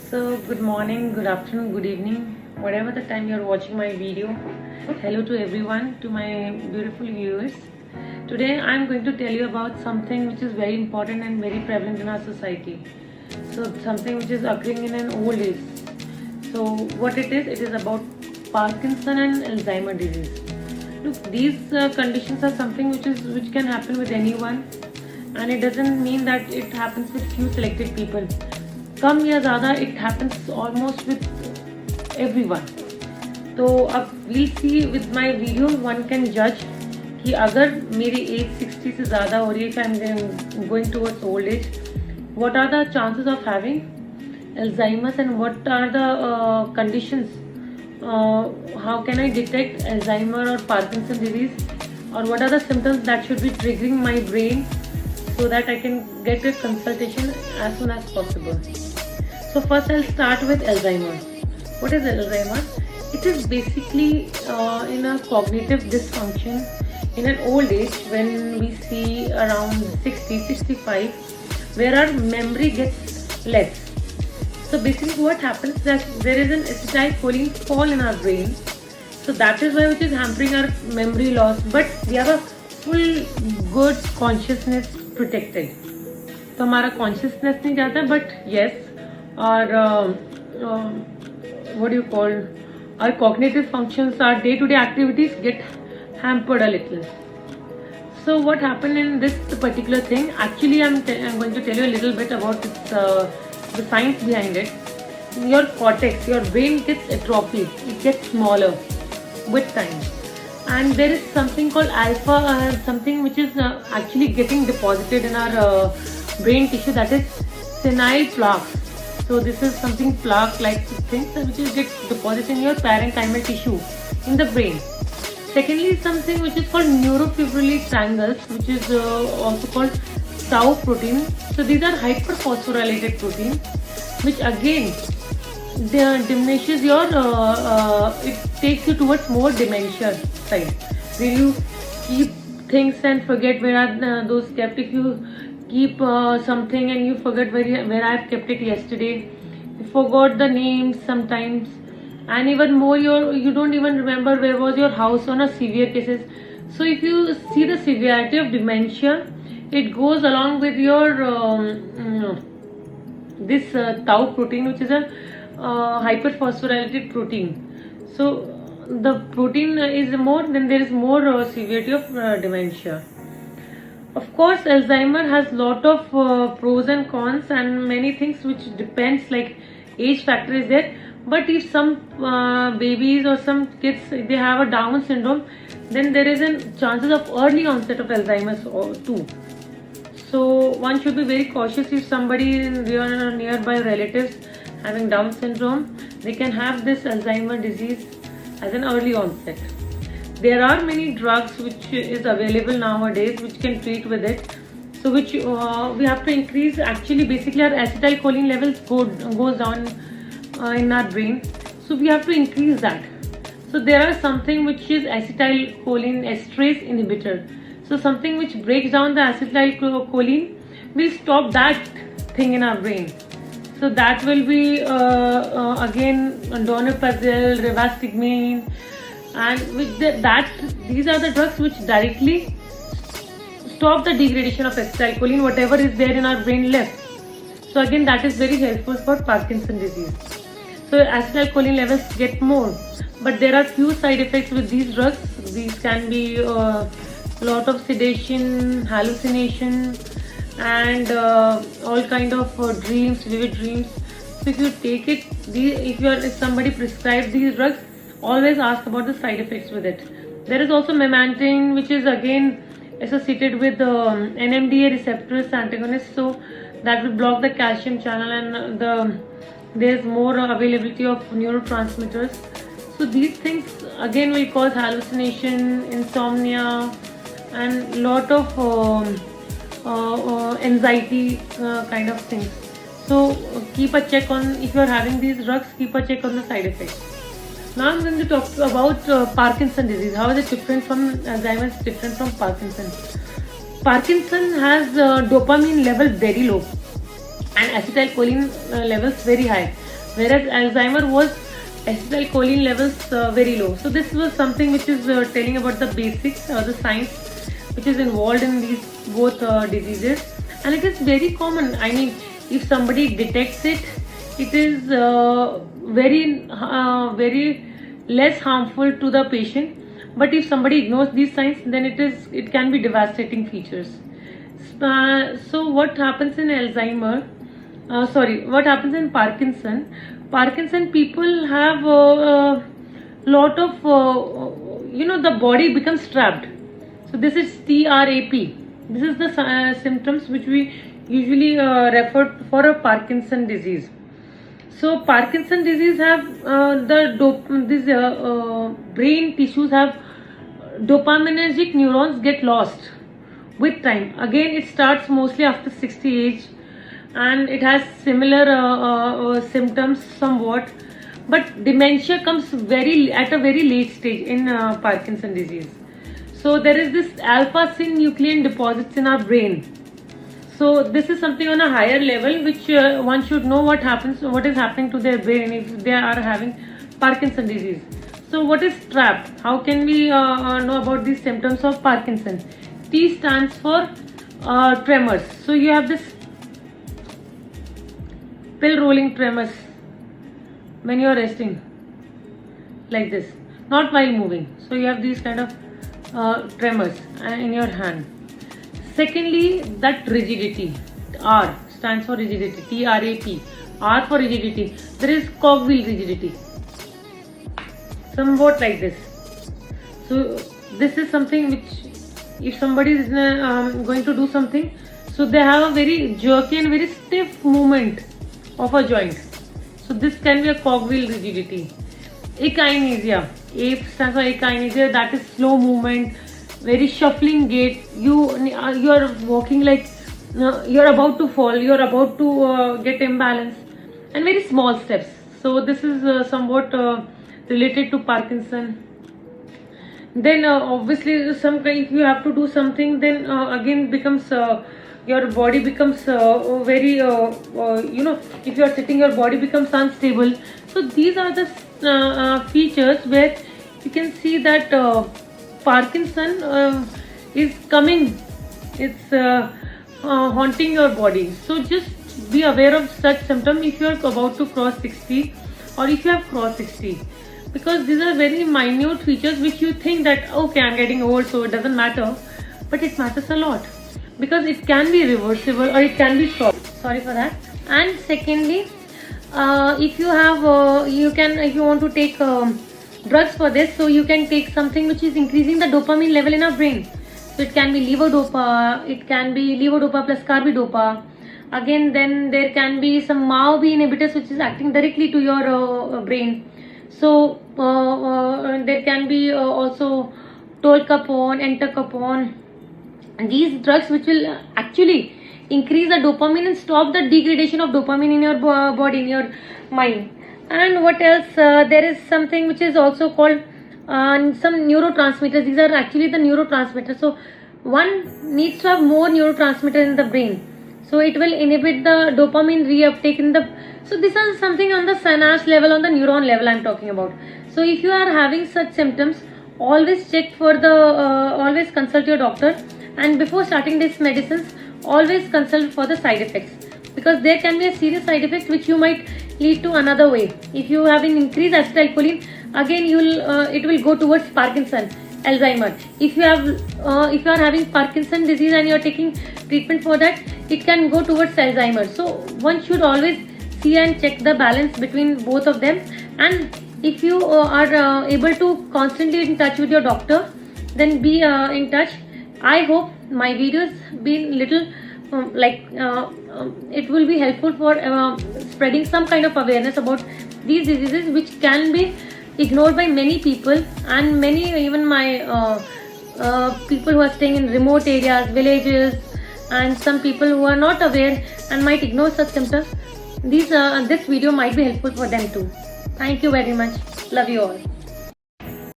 So, good morning, good afternoon, good evening, whatever the time you're watching my video. Hello to everyone, to my beautiful viewers. Today, I'm going to tell you about something which is very important and very prevalent in our society. So, something which is occurring in an old age. So, what it is about Parkinson and Alzheimer disease. Look, these conditions are something which can happen with anyone, and it doesn't mean that it happens with few selected people. कम या ज़्यादा it happens almost with everyone. तो अब we'll see with my video one can judge कि अगर मेरी as 60 से ज़्यादा हो रही है, if I'm going towards old age, what are the chances of having Alzheimer's and what are the conditions? How can I detect Alzheimer or Parkinson disease, or what are the symptoms that should be triggering my brain so that I can get a consultation as soon as possible. So first I'll start with Alzheimer. What is Alzheimer? It is basically in a cognitive dysfunction in an old age when we see around 60-65 where our memory gets less. So basically what happens is that there is an acetylcholine fall in our brain. So that is why which is hampering our memory loss, but we have a full good consciousness protected. तो हमारा consciousness नहीं जाता, but yes, our what do you call, our cognitive functions, our day-to-day activities get hampered a little. So what happened in this particular thing? Actually, I'm going to tell you a little bit about its, the science behind it. Your cortex, your brain gets atrophied. It gets smaller with time. And there is something called alpha, something which is actually getting deposited in our brain tissue, that is senile plaques. So this is something plaque-like things which is get deposited in your parenchymal tissue in the brain. Secondly, something which is called neurofibrillary tangles, which is also called tau protein. So these are hyperphosphorylated protein, which again diminishes your, it takes you towards more dementia side, where you keep things and forget where are those kept. If you keep something and you forget where I've kept it yesterday, you forgot the names sometimes, and even more you don't even remember where was your house on a severe cases. So if you see the severity of dementia, it goes along with your this tau protein, which is a hyperphosphorylated protein. So the protein is more, then there is more severity of dementia. Of course, Alzheimer has lot of pros and cons and many things which depends, like age factor is there. But if some babies or some kids, they have a Down syndrome, then there is a chances of early onset of Alzheimer's too. So one should be very cautious. If somebody in your nearby relatives having Down syndrome, they can have this Alzheimer disease as an early onset. There are many drugs which is available nowadays which can treat with it. So which we have to increase. Actually, basically our acetylcholine levels goes down in our brain. So we have to increase that. So there are something which is acetylcholine esterase inhibitor. So something which breaks down the acetylcholine will stop that thing in our brain. So that will be again donepezil, rivastigmine, and with these are the drugs which directly stop the degradation of acetylcholine, whatever is there in our brain left. So again, that is very helpful for Parkinson disease. So acetylcholine levels get more, but there are few side effects with these drugs. These can be lot of sedation, hallucination, and all kind of dreams, vivid dreams. So if you take it, if somebody prescribes these drugs, always ask about the side effects with it. There is also memantine, which is again associated with NMDA receptors antagonist, so that will block the calcium channel, and there is more availability of neurotransmitters. So these things again will cause hallucination, insomnia, and lot of anxiety kind of things. So keep a check on, if you are having these drugs, keep a check on the side effects. Now I'm going to talk about Parkinson disease. How is it different from Alzheimer's? Different from Parkinson. Parkinson has dopamine level very low and acetylcholine levels very high. whereas Alzheimer was acetylcholine levels very low. So this was something which is telling about the basics or the science which is involved in these both diseases, and it is very common. I mean, if somebody detects it, it is very less harmful to the patient. But if somebody ignores these signs, then it can be devastating features. So what happens in Alzheimer? What happens in Parkinson? Parkinson people have a lot of the body becomes trapped. So this is TRAP. This is the symptoms which we usually refer for a Parkinson disease. So Parkinson disease have brain tissues have dopaminergic neurons get lost with time. Again, it starts mostly after 60 age, and it has similar symptoms somewhat, but dementia comes at a very late stage in Parkinson disease. So there is this alpha-synuclein deposits in our brain. So this is something on a higher level which one should know what is happening to their brain if they are having Parkinson disease. So what is TRAP? How can we know about these symptoms of Parkinson? T stands for tremors. So you have this pill rolling tremors when you are resting, like this, not while moving. So you have these kind of tremors in your hand. Secondly, that rigidity. R stands for rigidity. TRAP. R for rigidity. There is cogwheel rigidity. Somewhat like this. So this is something which, if somebody is going to do something, so they have a very jerky and very stiff movement of a joint. So this can be a cogwheel rigidity. Akinesia. A stands for akinesia. That is slow movement, very shuffling gait. You are walking like you're about to fall. You're about to get imbalanced, and very small steps. So this is somewhat related to Parkinson. Then obviously if you have to do something, then again becomes your body becomes very if you are sitting, your body becomes unstable. So these are the features where you can see that Parkinson is coming. It's haunting your body. So just be aware of such symptoms if you are about to cross 60 or if you have crossed 60, because these are very minute features which you think that okay, I'm getting old so it doesn't matter, but it matters a lot because it can be reversible or it can be stopped. Sorry for that. And secondly, if you have if you want to take drugs for this, so you can take something which is increasing the dopamine level in our brain. So it can be levodopa, it can be levodopa plus carbidopa. Again, then there can be some MAO-B inhibitors which is acting directly to your brain. So there can be also tolcapone, entacapone. These drugs which will actually increase the dopamine and stop the degradation of dopamine in your body, in your mind. And what else? There is something which is also called some neurotransmitters. These are actually the neurotransmitters. So one needs to have more neurotransmitters in the brain. So it will inhibit the dopamine reuptake in the. So this is something on the synapse level, on the neuron level I'm talking about. So if you are having such symptoms, always check for the. Always consult your doctor, and before starting these medicines, always consult for the side effects, because there can be a serious side effect which you might lead to another way. If you have an increased acetylcholine, again it will go towards Parkinson, Alzheimer. If you are having Parkinson disease and you are taking treatment for that, it can go towards Alzheimer. So one should always see and check the balance between both of them. And if you are able to constantly in touch with your doctor, then be in touch. I hope my videos been little it will be helpful for spreading some kind of awareness about these diseases which can be ignored by many people, and many even my people who are staying in remote areas, villages, and some people who are not aware and might ignore such symptoms. This video might be helpful for them too. Thank you very much. Love you all.